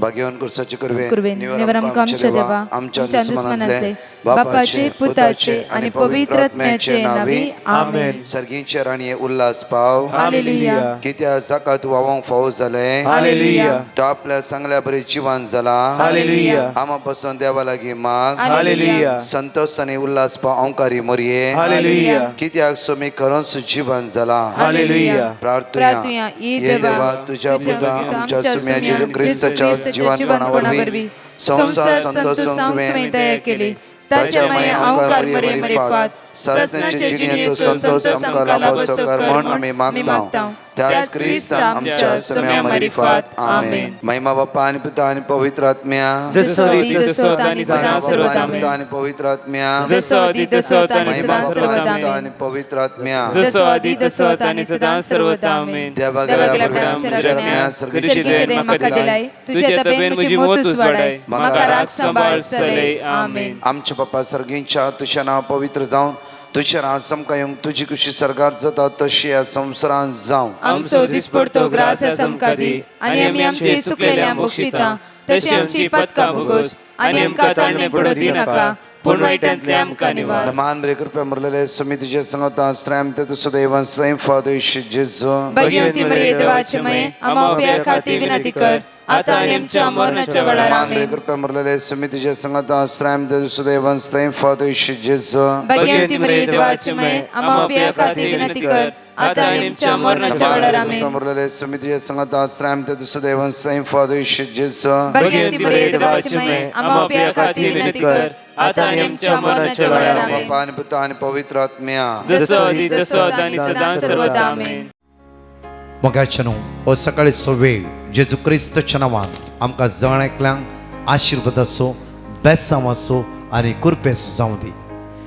भाग्यवान कुर्साची कुर्वेन कुर्वेन निवरम आमच्या देवा आमच्या दुश्मनांतले बापाचे पुताचे आणि पवित्र आत्म्याचे नावी आमेन. सर्गींचे राणी उल्हास पाव हालेलुया कित्या जाका तू वावंक फावो जाले हालेलुया तो आपल्या चांगल्या बरी जिवान जाला हालेलुया आमा पासून देवा लागी माग हालेलुया संतोष आणि उल्हास पाव औंकारी मोरये हालेलुया कित्याक सोमी करूनच जिवान जाला हालेलुया प्रार्थना ये देवा तुझ्या पुता आमच्या सुम्या जेजू ख्रिस्ताच्या जीवनपणावरवी संसार संतोष तुवें दया केली ताच्यामुळे औंकार मरी फात सासण्याचे जिणेचो संतोष आमकां लाभोसो कर म्हण आमी मागता त्याच क्रिस्त आमच्या सम्या मरी फात आमेन. महिमा बाप्पा आणि पुता आणि पवित्र आत्म्या पिता आणि पवित्र आत्म्या महिमा बाप्पा पिता आणि पवित्र आत्म्या देवा आमच्या बाप्पा सर्गींच्या तुझ्या नाव पवित्र जाऊन तुझ्या नाव समका येऊन तुझी खुशी सरकार जाता तशी या संसारात जाऊं आमचो दिसपडतो ग्रास समकादी आणि आम्ही आमची सुकलेल्या बक्षिता तशी आमची पदका भोगोस आणि आमका ताळणे पडू दी नका पण वाईटांतले आमका निवार. मान बरे कृपया मरलेले समितीचे संगता श्रम ते तुझं देवान स्वयं फादर जेजू भगवंती मरिये देवाचे मये आम्हा खाती विनंती कर आता आणि आमच्या मरणाच्या वेळार आमेन. कृपया मरलेले समितीचे संगता श्रम ते तुझं देवान स्वयं फादर जेजू भगवंती मरिये देवाचे मये आम्हा खाती विनंती कर आता आणि आमच्या मरणाच्या वेळार आमेन. मरलेले समितीचे संगता श्रम ते तुझं देवान स्वयं फादर जेजू भगवंती मरिये देवाचे मये आम्हा खाती विनंती कर आता आणि आमच्या मरणाच्या वेळार आमेन. बाप्पा आणि पुता आणि पवित्र आत्म्या जसो आदी तसो आता आणि सदा सर्वदा आमेन. मोगाचनो ओ सकाळी वेळ जेजू क्रिस्तच्या नावान आमकां जण एकल्यांक आशिर्वाद असो बेसांव असो आनी कुरपेसो जावं दी.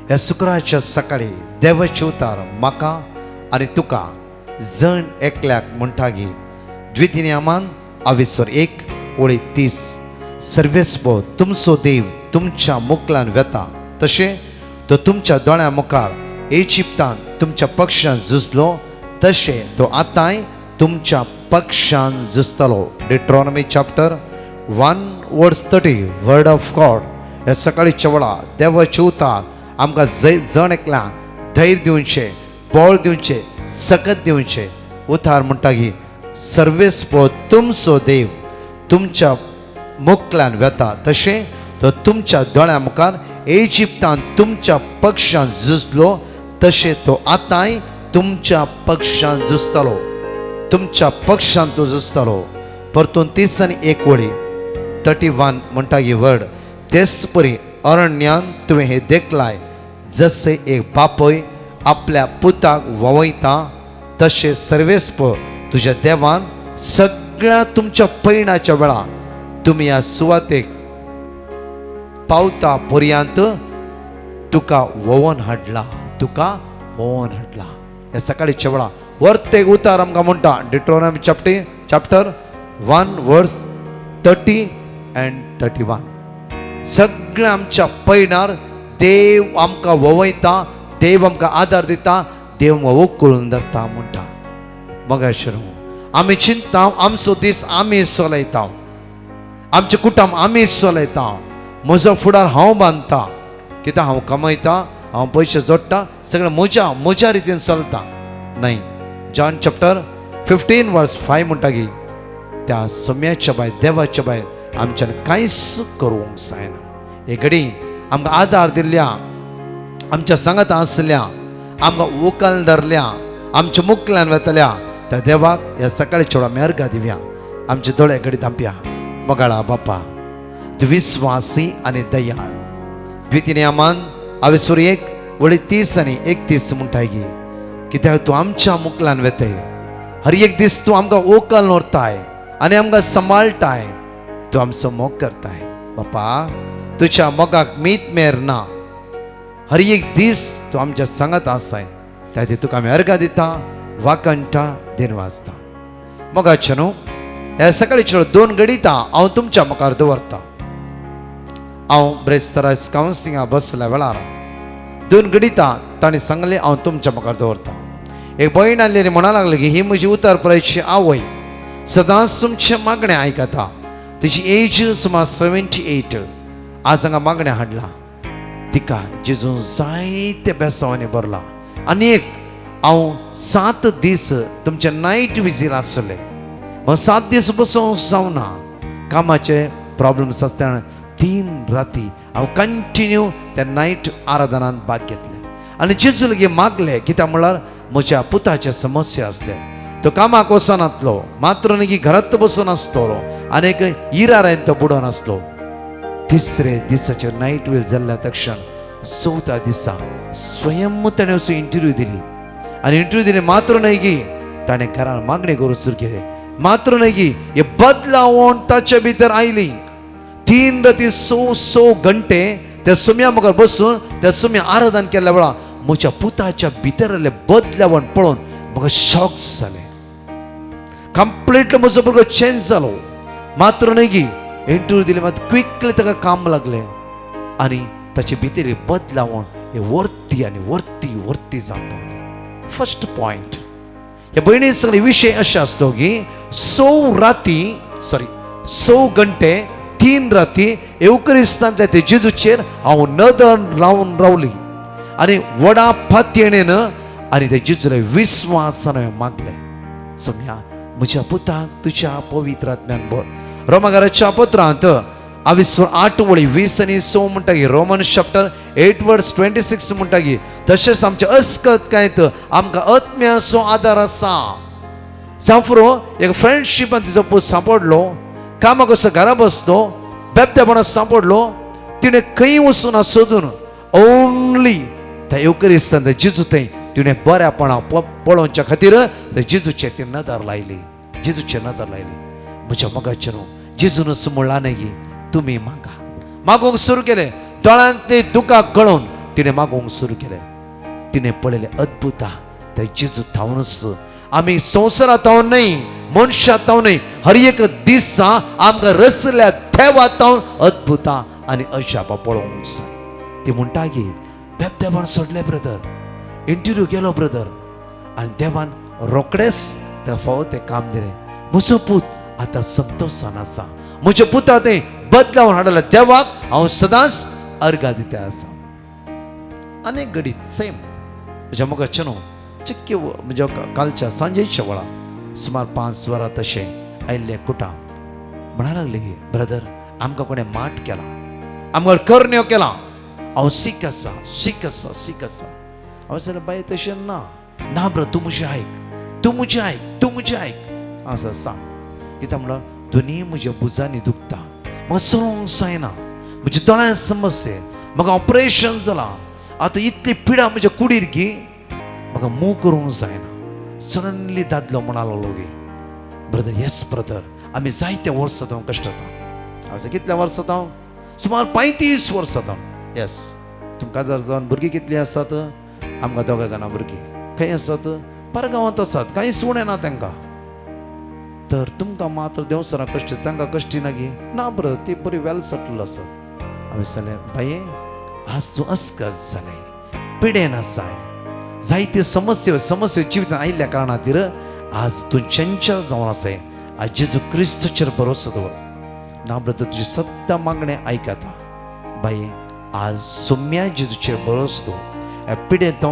ह्या शुक्राच्या सकाळी देवाचे उतार म्हाका आनी तुका जण एकल्याक म्हणटागी द्वितीनियमान 21:30 सर्वेस्पो तुमचो देव तुमच्या मुखलान वेता तशें तो तुमच्या दोळ्या मुखार इजिप्तान तुमच्या पक्षान झुजलो तशें तो आतांय तुमच्या पक्षान झुजतलो. डिट्रॉनॉमी चॅप्टर 1:30 वर्ड ऑफ गॉड. ह्या सकाळीच्या वेळा देवाचे उतार आमकां जण एकल्या धैर्य दिवचे बळ दिवचे सकत दिवचे. उतार म्हणटागी सर्वेस्पो तुमचो देव तुमच्या मुखल्यान वेता तशें तो तुमच्या दोळ्या मुखार इजिप्तान तुमच्या पक्षान झुजलो तशें तो आतांय तुमच्या पक्षान झुजतलो. तुमच्या पक्षान तो झुजतलो. परतून 30 वळी 31 म्हणटागी वर्ड. तेच परी अरण्यान तुवें हे देखलाय जसे एक बापय आपल्या पुताक ववयता तशें सर्वेस्प तुझ्या देवान सगळ्या तुमच्या पैणाच्या वेळा तुम्ही ह्या सुवातेक पावता पर्यंत तुका वोवन हाडला ह्या सकाळीच्या वेळा वर्तेक उतार आमकां म्हणटा डिट्रॉनॉमी चॅप्टर 1:30 and 31. सगळ्या आमच्या पैणार देव आमकां ववयता देव आमकां आदार दिता देव वोव करून धरता म्हणटा. मग आमी चिंता आमचो दीस आमी चलयता आमचे कुटुंब आमी चलयता म्हजो फुडार हांव बांदता कित्याक हांव कमयता हांव पयशे जोडटा सगळें म्हज्या रितीन चलता न्हय. जॉन चॅप्टर 15:5 म्हणटागी त्या सम्याच्या भायर देवाच्या भायर आमच्यान कांयच करूंक जायना. हे घडी आमकां आदार दिल्ल्या आमच्या सांगात आसल्या आमकां उखल धरल्या आमच्या मुखल्यान वेतल्या त्या देवाक ह्या सकाळच्या वेळा मेर्गा दिवया. आमचे दोळे घडी धांपया. मोगाळा बाप्पा तूं विस्वासी आनी दयाळ. द्वितीनियमान 21:30 आणि 31 म्हणटागी कित्याक तूं आमच्या मुखल्यान वेतय. हर एक दीस तूं आमकां ओकल व्हरताय आनी आमकां सांबाळटाय. तूं आमचो मोग करताय बापा. तुज्या मोगाक मीत मेर ना. हर एक दीस तूं आमच्या सांगात आसाय त्या खातीर तुका आमी अर्घा दिता वाकंटा दिन वाजता. मोगाचे न्हू ह्या सकाळीच्यो 2 घडीता हांव तुमच्या मुखार दवरता. हांव ब्रेस्तरायज कावन्सिलिंगा बसल्या वेळार 2 घडीता ताणें सांगलें हांव तुमच्या मुखार दवरता. एक भयण आसलेली म्हणा लागली की ही म्हजी उतर पळयची आवय सदांच तुमचे मागणें आयकता तिची एज सुमार 78. आज हांगा मागण्या हाडला. तिका जेजून जायते बेसावांनी भरला. आनीक हांव 7 दीस तुमचे नायट विजील आसले. मग 7 दीस बसूंक जावना. कामाचे प्रॉब्लेम्स आसतना 3 राती हांव कंटिन्यू त्या नायट आराधनांत भाग घेतले. आनी जेजू लेगीत मागले, कित्याक म्हळ्यार म्हज्या पुताचे समस्या आसले. तो कामाक वचनासलो, मात्र लेगीत घरांत बसून आसतलो. आनीक इरारायन तो बुडोन आसलो. 3रे दिसाचे नायट वील जाल्ल्या तक्षण 4थ्या दिसा स्वयं ताणें वचून इंटरव्यू दिली. आनी इंटरव्यू दिली मात्र न्हय की ताणें घरान मागणी करूंक सुरू केली. मात्र न्हय की हे बदलावण ताचे भितर आयली. 3 राती 6 घंटे त्या सुम्या मुखार बसून त्या सुम्या आराधन केल्या वेळा म्हज्या पुताच्या भितर बदलावण पळोवन म्हाका शॉक जालें. कंप्लीटली म्हजो भुरगो चेंज जालो. मात्र न्हय की इंटरव्यू दिले मात क्विकली ताका काम लागलें. आनी ताचे भितर बदलावण हे वर्ती आनी वर्ती वर्ती जावपाक लागलें. फर्स्ट पॉयंट ह्या भयणी सगळे विशय अशे आसलो की 6 घंटे 3 राती एवकरिस्तांतल्या ते जेजूचेर हांव नदर रावन रावली. आनी व्हडा फातयेणेन आनी ते जेजूले विस्वासान मागले. सम्या म्हज्या पुताक तुज्या पवित्र आत्म्यान भर. रोमाकाराच्या पत्रांत 8:20-6 म्हणटा की रोमन चॅप्टर 8:26 म्हणटा की तशेंच आमच्या अस्कतकायेंत आमकां आत्म्याचो आदार आसा. सांफरो एक फ्रेंडशिपान तिचो पूत सांपडलो. कामाक असो घरा बसलो, बेबतेपणां सांपडलो. तिणें खंय वचून सोदून ओन्ली त्या एवकरिस्तान जेजू थंय तिणें बऱ्यापणा पळोवच्या खातीर त्या जेजूचे ती नदर लायली. जेजूचे नदर लायली. म्हज्या मोगाचे न्हू जेजून असं म्हणला न्ही की तुमी मागा. मागोवंक सुरू केलें. दोळ्यांत ते दुखाक गळोवन तिणें मागोवंक सुरू केलें. तिणें पळयलें अद्भुता त्या जेजू थावनूच आमी संवसारांत थावन न्हय, मनशांत थावन न्हय, हर एक दिसा आमकां रचल्या देवांत थावन अद्भुता आनी अजापा पळोवंक जाय. ती म्हणटा की बेबदेवान सोडलें ब्रदर, इंटरव्यू केलो ब्रदर, आनी देवान रोखडेच त्या फावो तें काम दिलें. म्हजो पूत आतां संतोशान आसा. म्हज्या पुता तें बदलावन हाडला. देवाक हांव सदांच अर्घा दिता आसा. अनेक घडीत सेम म्हज्या मोगाचें न्हू चिक्के म्हज्या कालच्या सांजेच्या वेळा सुमार 5 वरां तशें आयिल्ले कुटा म्हणा लागले की ब्रदर आमकां कोणें माट केला, आमकां कर्ण्यो केला. हांव सीक आसा. हांव जाल्यार बाय तशें ना ब्र, तूं म्हजें आयक. हांव सांग कित्याक म्हणल्यार दोनी म्हज्या बुजांनी दुखता. म्हाका चलोवंक जायना. म्हज्या दोळ्यांत समस्या. म्हाका ऑपरेशन जालां. आतां इतली पिडा म्हज्या कुडीर की म्हाका मूव करूंक जायना. सडनली दादलो म्हणा लागलो की ब्रदर येस ब्रदर आमी जायते वर्सां हांव कश्टाता. हांव कितल्या वर्सां हांव सुमार 35 वर्सां हांव. येस तुमकां जर जावन भुरगीं कितलीं आसात? आमकां 2 जाणां भुरगीं. खंय आसात? परगांवांत आसात. कांयच उणें ना तांकां. तर तुमकां मात्र देवसरां कश्ट तांकां कश्टी ना गी ना ब्रदर ती बरी वेल सेटल आसात. हांवें सांगलें बाये आज तूं अस्कज जालें, पिडेन आसाय, जायत्यो समस्या जिवितांत आयिल्ल्या कारणा खातीर आज तूं चंचल जावन आसाय. आज जेजू क्रिस्तचेर भरोसो दवर. ना ब्रदर तुजी सद्दां मागणें आयकता. बाये आज सोम्या जेजूचेर भरोसो दवर. ह्या पिडेंत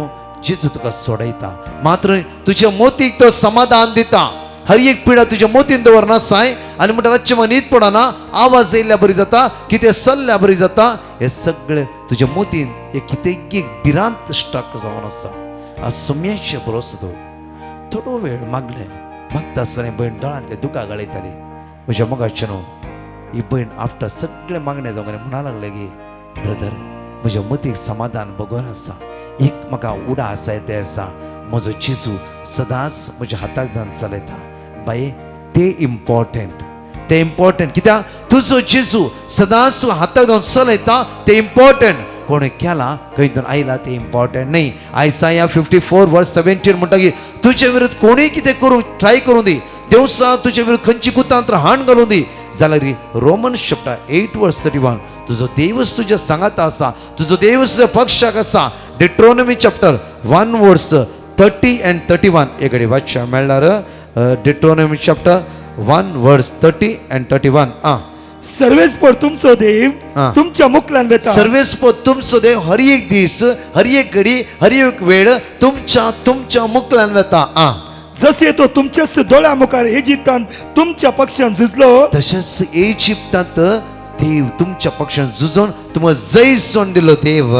जेजू तुका सोडयता. मात्र तुज्या मोतीक तो समाधान दिता. हर एक पिडा तुज्या मोतीन दवरना साय. आनी म्हणटा रातचे न्हीद पडना, आवाज येयल्या बरी जाता, कितें चल्ल्या बरी जाता. हे सगळे तुज्या मोतीन एक कितें एक भिरांत स्टक जावन आसा. आज सोम्याचे भरोसो दवर. थोडो वेळ मागता आसतना भयण दोळ्यांतले दुकां गळयताली. म्हज्या मोगाचे न्हू ही भयण आफ्टर सगळे मागणे दोगांनी म्हणा लागले की ब्रदर म्हज्या मतीक समाधान भगवान आसा. एक म्हाका उडा आसा ते आसा. म्हजो जेजू सदांच म्हज्या हाताक धरून चलयता. बाये ते इम्पॉर्टंट कित्याक तुजो जेजू सदांच तूं हाताक धरून चलयता ते इम्पॉर्टंट. कोणें केला खंयतून आयला ते इम्पॉर्टंट न्हय. आयसाया 54:17 म्हणटा की तुजे विरुद्ध कोणीय कितें करूं ट्राय करूं दी, देवसा तुजे विरुद्ध खंयची कुतांत्र हाण घालूं दी जाल्यार रोमन चॅप्टर 8:31 तुजो देवच तुज्या सांगाता आसा, तुजो देवच तुज्या पक्षाक आसा. डिट्रोनॉमी चॅप्टर 1:30 and 31 एक घडी वाचच्या मेळ्ळार. डिट्रोनॉमी चॅप्टर 1:30 and 31. सर्वेच पर तुमचो देव हा. तुमच्या मुखल्यान वेता सर्वेस्पो तुमचो देव हर एक दीस हर एक घडी हर एक वेळ तुमच्या मुखल्यान वेता आ जसे तो तुमच्याच दोळ्या मुखार इजिप्तान तुमच्या पक्षान झुजलो तसेच इजिप्तात देव तुमच्या पक्षान झुजून तुम्हाला जैसोन दिलो देव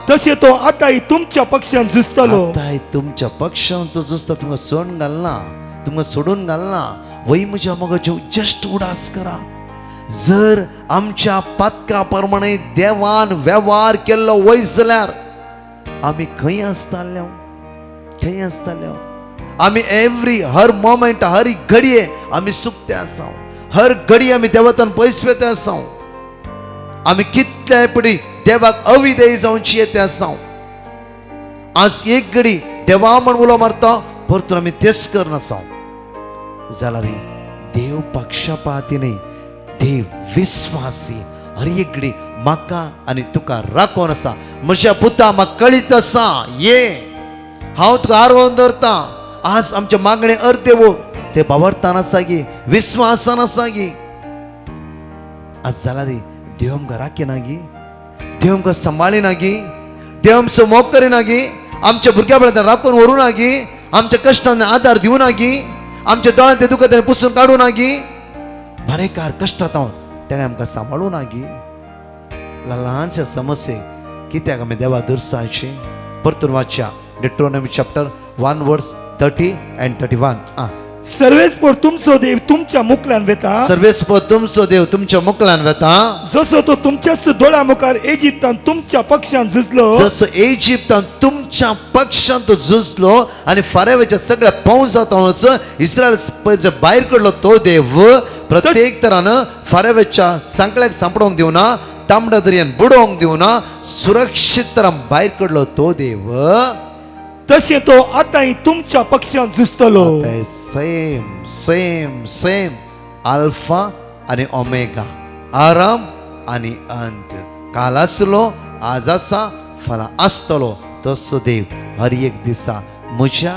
तसे तो आताही तुमच्या पक्षान झुजतलो आता तुमच्या पक्षान तो झुजता तुम्हाला सोडून घालना तुम्हाला सोडून घालना वय म्हज्या मोगाच्यो जस्ट उडास करा जर आमच्या पातका प्रमाणे देवान व्यवहार केल्लो वय जाल्यार आमी खंय आसताले आमी हर मोमेंट हर घडये आमी सुखते आसा हर घडी आमी देवातान पयस वेते आसा आमी कितले पडी देवाक अविधेय जावची येते आसा आज एक घडी देवा म्हण उलो मारता परतून आमी तेच करनासा जाल्यार देव पक्षपाती न्ही देव विश्वासी हर एक घडी म्हाका आनी तुका राखोन आसा म्हज्या पुता म्हाका कळीत आसा ये हांव तुका आरोवन धरता आज आमचे मागणे अर्दे वो ते बावरतान आसा गी विश्वासान आसा गी आज जाल्यार देव आमकां राखीना गी देव आमकां सांबाळिना गी देव आमचो मोग करिना गी आमच्या भुरग्या पर्यंत राखून व्हरूं ना गी आमच्या कश्टांनी आदार दिवं ना गी आमच्या दोळ्यांत ते दुखत पुसून काडूं ना गी बरेकार कश्टांत तेणें आमकां सांबाळूं ना गी ल्हानशा समस्येक कित्याक आमी देवा दुरसांची परतून वाचच्या डिट्रोनॉमी चॅप्टर 1 वर्स 30 and 31 सर्वेच पर तुमचो देव तुमच्या मुखल्यान वेता सर्वेस्पो तुमचो देव तुमच्या मुखल्यान वेता जसो तो तुमच्याच दोळ्या मुखार इजिप्तान तुमच्या पक्षान झुजलो जसो इजिप्तान तुमच्या पक्षान तो झुजलो आणि फारेवेच्या सगळ्या पौजांत इस्रायल भायर काडलो तो देव प्रत्येक तरान फारेवेच्या सांकळ्याक सांपडोवंक दिवना तांबड्या दर्यान बुडोवंक दिवना सुरक्षीत तरान भायर काडलो तो देव तसे तो आताही तुमच्या पक्षान झुजतलो सेम अल्फा आणि ओमेगा आराम आणि अंत काल आसलो आज आसा फाल्यां आसतलो तसो देव हर एक दिसा म्हज्या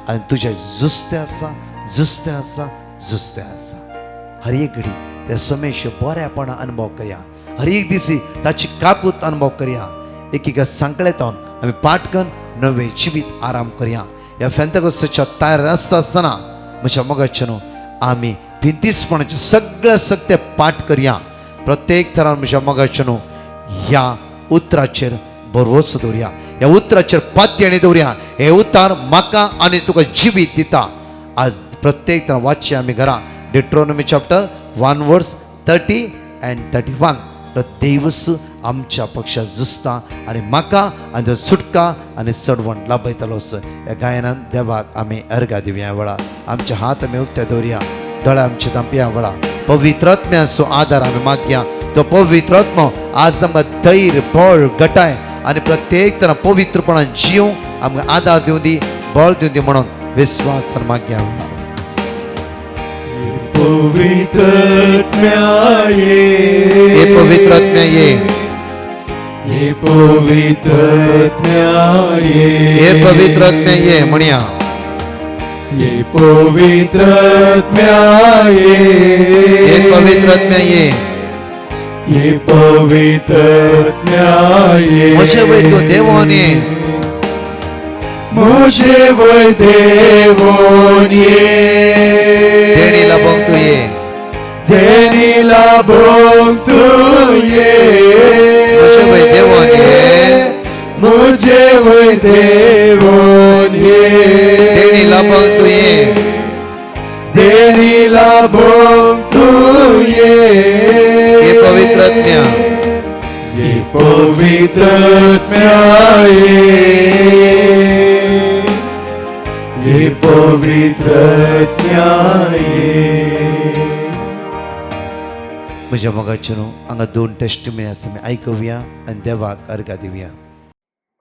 आनी तुज्या झुजते आसा हर एक घडी त्या समेश बऱ्यापणा अनुभव करया हर एक दिसी ताची काकूत अनुभव करया एकेका सांकळेतावन आमी पाटकन नवे जिवीत आराम करया ह्या फेंतकोस्ताच्या तयार आसतना म्हज्या मोगाच्या न्हू आमी भिंतीसपणाचे सगळे सक्ते पाठ करया प्रत्येक तरान म्हज्या मोगाच्या न्हू ह्या उतराचेर भरवोस दवरया ह्या उतराचेर पातयेणी दवरया हे उतार म्हाका आनी तुका जिवीत दिता आज प्रत्येक तरान वाचचे आमी घरा डिट्रोनॉमी चॅप्टर 1 वर्स 30 and 31 देवस आमच्या पक्षात झुजता आणि म्हाका आनी सुटका आनी सडवण लाभयतलोस ह्या गायनान देवाक आमी अर्घा दिवया वेळा आमचे हात आमी उक्ते दवरया दोळे आमचे धांपया वेळा पवित्र आत्म्याचो आदार आमी मागया तो पवित्र आत्मो आज आमकां धैर्य बळ घटाय आनी प्रत्येक तरां पवित्रपणान जीव आमकां आदार दिवं दी बळ दिवं दी म्हणून विश्वासान मागया वेळा पवित्र हे पवित्र आत्म्या ये हे पवित्र हे पवित्र आत्म्या ये म्हणया हे पवित्र हे पवित्र आत्म्या ये हे पवित्र म्हजे वय तूं देवोन ये मुझे वय देवोन ये देणी लाभोंक तूं ये देणी लाभोंक तूं ये म्हजे वय देवोन ये मुझे वय देवोन ये देणी लाभोंक तूं ये देणी लाभोंक तूं ये हे पवित्र आत्म्या ये पवित्र ये पवित्र म्हज्या मोगाचें न्हू हांगा 2 टेस्टमनी आसा आमी आयकुया आनी देवाक अर्घा दिवया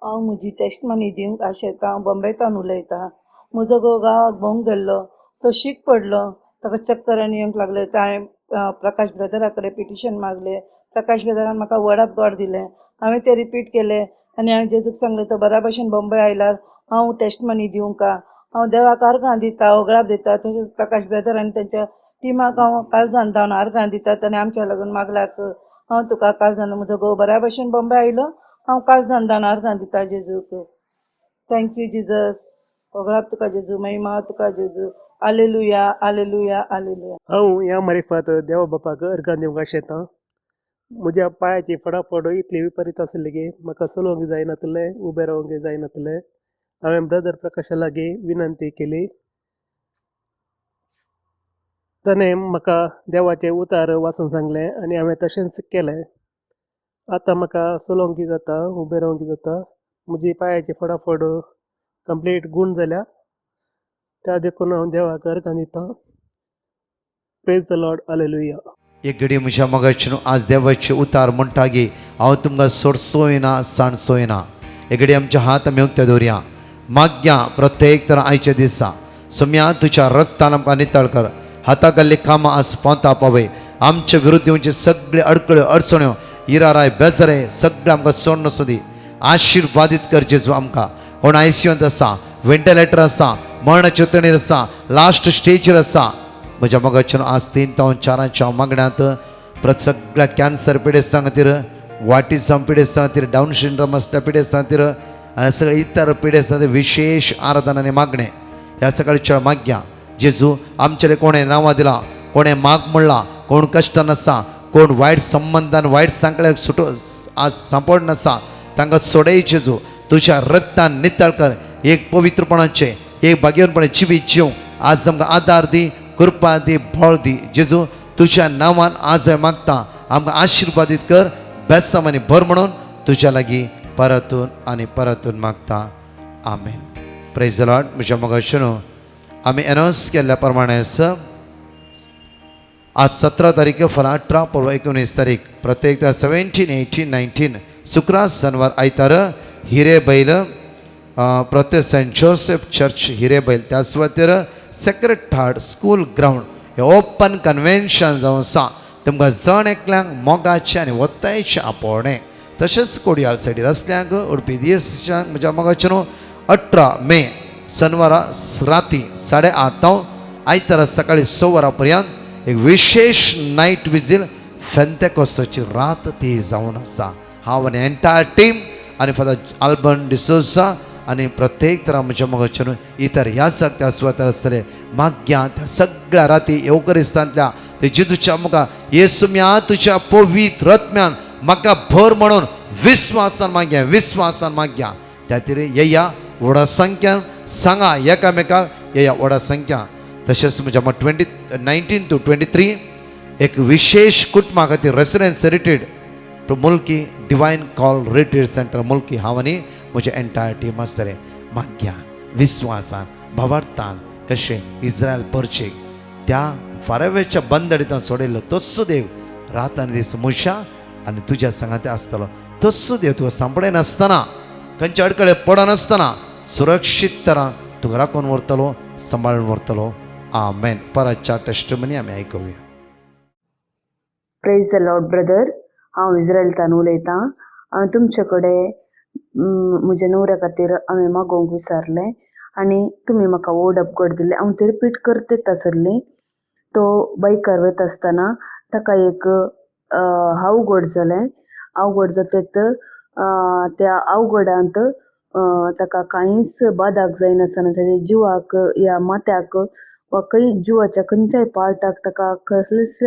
हांव म्हजी टेस्टमनी दिवंक आशेता हांव बॉम्बेतान उलयतां म्हजो घोव गांवाक भोवंक गेल्लो तो शीक पडलो ताका चक्कर आनी येवंक लागले हांवें प्रकाश ब्रदरा कडेन पिटिशन मागलें प्रकाश ब्रदरान म्हाका वर्ड ऑफ गॉड दिलें हांवें तें रिपीट केलें आनी हांवें जेजूक सांगलें तो बऱ्या भशेन बॉम्बे आयल्यार हांव टेस्टमनी दिवंक हांव देवाक अर्घां दिता ओगळाप दिता तशेंच प्रकाश ब्रदर आनी तेंच्या ती म्हाका हांव काळजान धांवन आर्गां दितात आनी आमच्या लागून मागल्याक हांव तुका काळजान म्हजो घोव बऱ्या भशेन बॉम्बे आयलो हांव काळजान धांवन आर्गां दिता जेजूक. Thank you Jesus. वगळाप तुका जेजू, महिमा तुका जेजू. आलेलुया आलेलुया आलेलुया. हांव ह्या मारिफात देवा बापाक अर्गां दिवंक आशेतां. म्हज्या पांयाची फडाफड इतली विपरीत आशिल्ली की म्हाका चलोवंक जायनासलें, उबें रावंक जायनासलें. हांवें ब्रदर प्रकाशा लागीं विनंती केली. ताणें म्हाका देवाचें उतार वाचून सांगलें आनी हांवें तशेंच केलें. आतां म्हाका चलोवंक जाता, उबें रावंक जाता. म्हजी पांयाची फडाफड कंप्लीट गूण जाल्या. त्या देखून हांव देवाक अर्गां दितां. Praise the Lord. हालेलुया. एक घडी म्हज्या मोगाचें आज देवाचे उतार म्हणटा गे हांव तुमकां सोडसोयना सांडसोयना. एक घडी आमचे हात आमी उक्ते दवरया. मागया प्रत्येक तर आयच्या दिसा सोम्या तुज्या रक्तान आमकां नितळ कर. हाताक घाल्ली कामां आज पोंता पावय. आमचे विरुद्ध येवचे सगळे अडकळ्यो अडचण्यो इराराय बेजारे सगळे आमकां सोड नसो दी. आशिर्वादीत कर जेजू आमकां. कोण आयसीयूंत आसा, वेंटिलेटर आसा, मरणाचे तणीर आसा, लास्ट स्टेजीर आसा, म्हज्या मोगाचें आज 3 ते 4 मागण्यांत सगळ्या कॅन्सर पिडेस्तां खातीर, वाटिझम पिडेस्तां खातीर, डावन सिंड्रोम आसल्या पिडेस्तां खातीर आनी सगळे इतर पिडेस्तां खातीर विशेष आराधना आनी मागणे ह्या सकाळच्या मागया. जेजू आमचे कोणें नांवां दिलां, कोणें माग म्हणलां, कोण कश्टान आसा, कोण वायट संबंधान वायट सांकळ्याक सुटो आज सांपड नासा तांकां सोडय जेजू. तुज्या रक्तान नितळ कर. एक पवित्रपणाचे एक भाग्यवानपणे जिवीत जीव आज आमकां आदार दी, कृपा दी, बळ दी जेजू. तुज्या नांवान आज हांव मागता आमकां आशिर्वादीत कर. बेसाम आनी भर म्हणून तुज्या लागीं परतून आनी परतून मागता. आमेन. Praise the lord. म्हज्या मोगाचें आमी अनाउन्स केल्ल्या प्रमाणे आज 17 तारीख फला 18 पूर्व 19 तारीख प्रत्येक 17, 18, 19 शुक्रार शनिवार आयतार हिरेबैल प्रत्येक सेंट जोसेफ चर्च हिरेबैल त्या सुवातेर सेक्रेट हार्ट स्कूल ग्राउंड हे ओपन कन्वेन्शन जावन आसा. तुमकां जण एकल्यांक मोगाचें आनी वतायचें आपोवणें. तशेंच कोडयाल सायडीर आसल्यांक उडपी दिवसांक म्हज्या मोगाचें 18 मे शनिवारा राती 8:30 आयतारा सकाळी 6 वरां पर्यंत एक विशेष नायट विजील फेंतेकोस्ताची रात ती जावन आसा. हांव आनी एंटायर टीम आनी फादर आल्बर्ट डिसोजा आनी प्रत्येक तरा म्हज्या मोगाचें इतर ह्या त्या सुवातेर आसतले मागया त्या सगळ्या राती येवकरिस्तांतल्या ते जेजूच्या मुखार येसुम्या तुज्या पवित्र रत्म्यान म्हाका भर म्हणून विस्वासान मागया, विस्वासान मागया. त्या खातीर येया व्हडा संख्यान सांगा एकामेकाक येया व्हडा संख्या. तशेंच म्हज्या 19 to 23 एक विशेष कुटुंबा खातीर रेसिडेन्स रिट्रीट टू मुल्की डिवायन कॉल रिट्रीट सेंटर मुल्की हांव आनी म्हजे एंटायर टीम आसतले. मागया विस्वासान भावार्थान कशें इस्रायल परचेक त्या फारावेच्या बंदडींतल्यान सोडिल्लो तस्सो देव रात आनी दीस मुशा आनी तुज्या सांगात आसतलो. तस्सो देव तुका सांपडेनासतना खंयचे अडकळे पडनासतना सुरक्षीत तरान तुका राखून व्हरतलो, सांबाळून व्हरतलो. आमेन. परतच्या टेस्टमनी आमी आयकुया. Praise the lord brother. हांव इस्रायलतान उलयतां. हांवें तुमचे कडेन म्हज्या न्हवऱ्या खातीर हांवें मागोवंक विचारलें आनी तुमी म्हाका वोर्ड ऑफ गॉड दिलें. हांव तें रिपीट करतेच आसलें. तो बायकार वयता आसतना ताका एक अवघड जालें. अवघड जातच त्या अवघडांत ताका कांयच बादाक जायनासतना ताच्या जिवाक या माथ्याक वा जिवाच्या खंयच्याय पार्टाक ताका कसलेच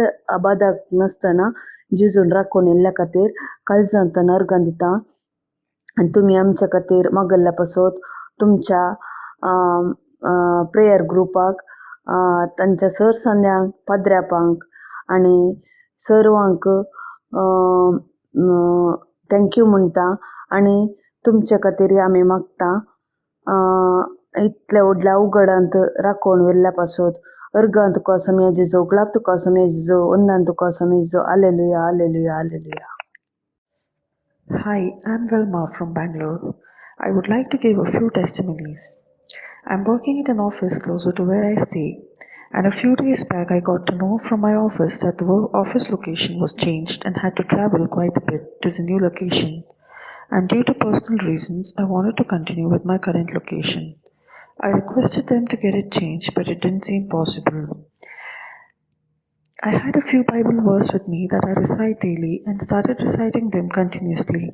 बादाक नासतना जिजून राखून येल्ल्या खातीर काळजांत अर्गां दितां. आनी तुमी आमच्या खातीर मागल्ल्या पासत तुमच्या प्रेयर ग्रुपाक तांच्या सरसान्यांक पाद्र्यापांक आनी सर्वांक थँक्यू म्हणटा. आनी तुमचे खातीर आमी मागता इतल्या व्हडल्या अवघडांत राखून व्हेल्ल्या पासत अर्गां तुका सोम्या जेजो, उगलाप तुका सोम्या जेजो, वंदन तुका सोम्या जेजो. Hallelujah hallelujah hallelujah. Hi, I'm Vilma from Bangalore. I would like to give a few testimonies. I'm working at an office closer to where I stay, and a few days back I got to know from my office that the office location was changed and had to travel quite a bit to the new location. And due to personal reasons, I wanted to continue with my current location. I requested them to get it changed, but it didn't seem possible. I had a few Bible verses with me that I recite daily and started reciting them continuously.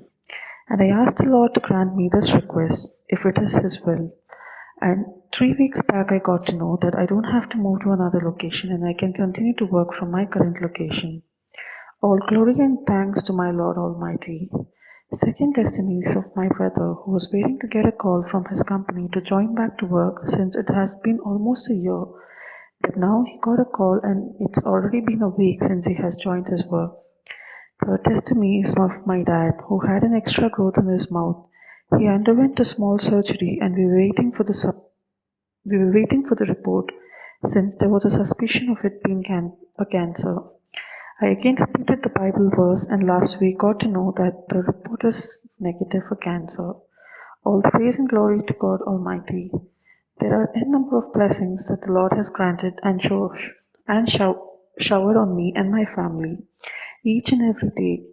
And I asked the Lord to grant me this request, if it is His will. And 3 weeks back, I got to know that I don't have to move to another location and I can continue to work from my current location. All glory and thanks to my Lord Almighty. Second testimony is of my brother who was waiting to get a call from his company to join back to work since it has been almost a year. But now he got a call and it's already been a week since he has joined his work. Third testimony is of my dad who had an extra growth in his mouth. He underwent a small surgery and we were waiting for the report since there was a suspicion of it being a cancer. I again repeated the Bible verse and last week got to know that the report is negative for cancer. All praise and glory to God Almighty. There are a number of blessings that the Lord has granted and showered on me and my family each and every day,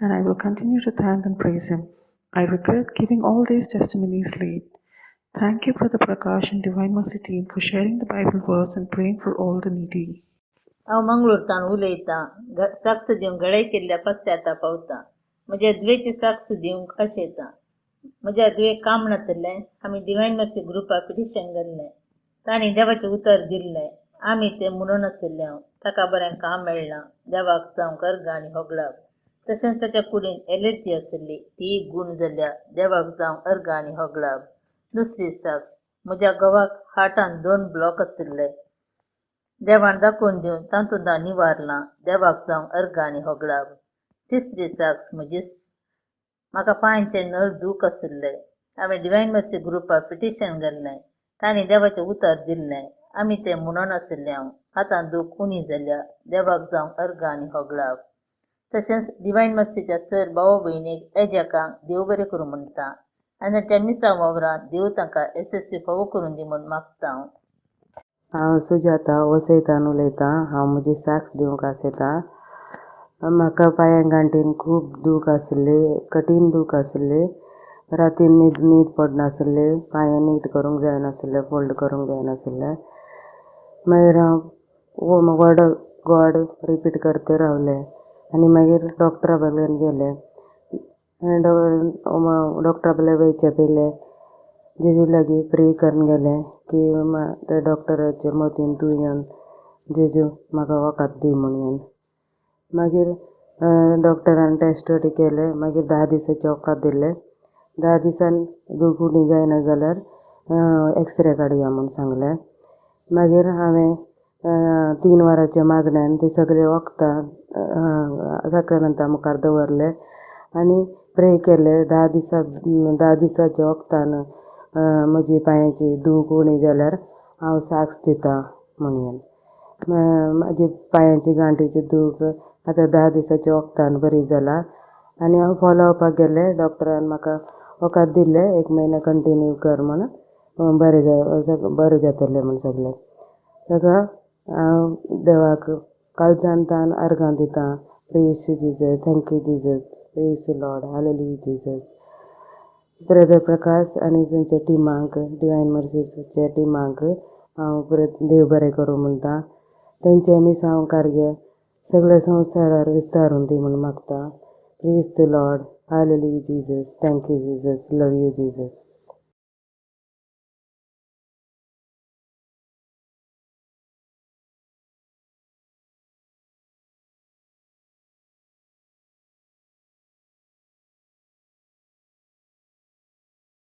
and I will continue to thank and praise Him. I regret giving all these testimonies late. Thank you, Brother Prakash and Divine Mercy team, for sharing the Bible verse and praying for all the needy. हांव मंगळूरतान उलयतां साक्ष दिवंक गळाय केल्ल्या पश्चाताप पावता. म्हज्या दुयेची साक्ष दिवंक आशेतां. म्हज्या दुयेक काम नातलें आमी डिवायन मर्सी ग्रुपाक पिटिशन घाल्लें. तांणी देवाचें उतर दिल्लें. आमी तें म्हणून आसले हांव ताका बरें काम मेळ्ळां. देवाक जावंक अर्घ आनी होगलाप. तशेंच ताच्या कुडीन एलर्जी आसली ती गूण जाल्या. देवाक जावंक अर्घ आनी होगलाप. दुसरी साक्ष म्हज्या घोवाक हार्टान 2 ब्लॉक आसले. देवान दाखोवन दिवन तातूंत निवारलां. देवाक जावंक अर्घ आनी होगलाप. तिसरी साक्ष म्हाका पांयांचें नर दूख आसलें. हांवें डिवायन मर्सी ग्रुपाक पिटिशन घाल्लें. तांणी देवाचें उतर दिल्लें. आमी तें म्हणून आसले हांव आतां दूख उणी जाल्या. देवाक जावंक अर्घ आनी होगलाप. तशेंच डिवायन मर्सीच्या सर भाव भयणीक एजाकांक देव बरें करूं म्हणटा आनी त्या मिसा वावरांत देव तांकां SSC फावो करून दी म्हूण मागता हांव. हांव सुजाता वसयतान उलयतां. हांव म्हजी साक्ष दिवंक आसयतां. म्हाका पांयां गांठीन खूब दूख आसली, कठीण दूख आसली. रातीन न्हीद पडनासली. पांये नीट करूंक जायनासले, फोल्ड करूंक जायनासले. मागीर हांव गॉड रिपीट करते रावलें आनी मागीर डॉक्टरा बगेन गेलें. डॉक्टरा बगेन वयचे पयलें जेजू लागीं प्रे करून गेलें की ते डॉक्टराच्या मतीन तूं येवन जेजू म्हाका वखद दी म्हणून. मागीर डॉक्टरान टेस्ट केले. मागीर 10 दिसाचें वखद दिलें. 10 दिसान दूख उणी जायना जाल्यार एक्सरे काडया म्हूण सांगलें. मागीर हांवें 3 वरांच्या मागण्यान ती सगळीं वखदां साक्रामेंता मुखार दवरले आनी प्रे केले. 10 दिसाच्या वखदान म्हजी पांयाची दूख उणी जाल्यार हांव साक्ष दितां म्हणून. म्हाजी पांयाची गांठीची दूख आतां 10 दिसाच्या वखदान बरी जाला आनी हांव फॉलोअपाक गेलें. डॉक्टरान म्हाका वखद दिलें 1 म्हयनो कंटिन्यू कर म्हूण बरें जातलें म्हूण सगलें. ताका हांव देवाक काळजांतान अर्गां दितां. Praise to Jesus, thank you Jesus, praise to Lord, hallelujah Jesus. Brother Prakash आनी तांच्या टिमाक, डिवायन मर्सीच्या टिमाक हांव देव बरें करूं म्हणटा. तेंचें मिसांव कार्य सगळ्या संवसारार विस्तारून दी म्हूण मागता. Praise to Lord, hallelujah Jesus, thank you Jesus, love you Jesus.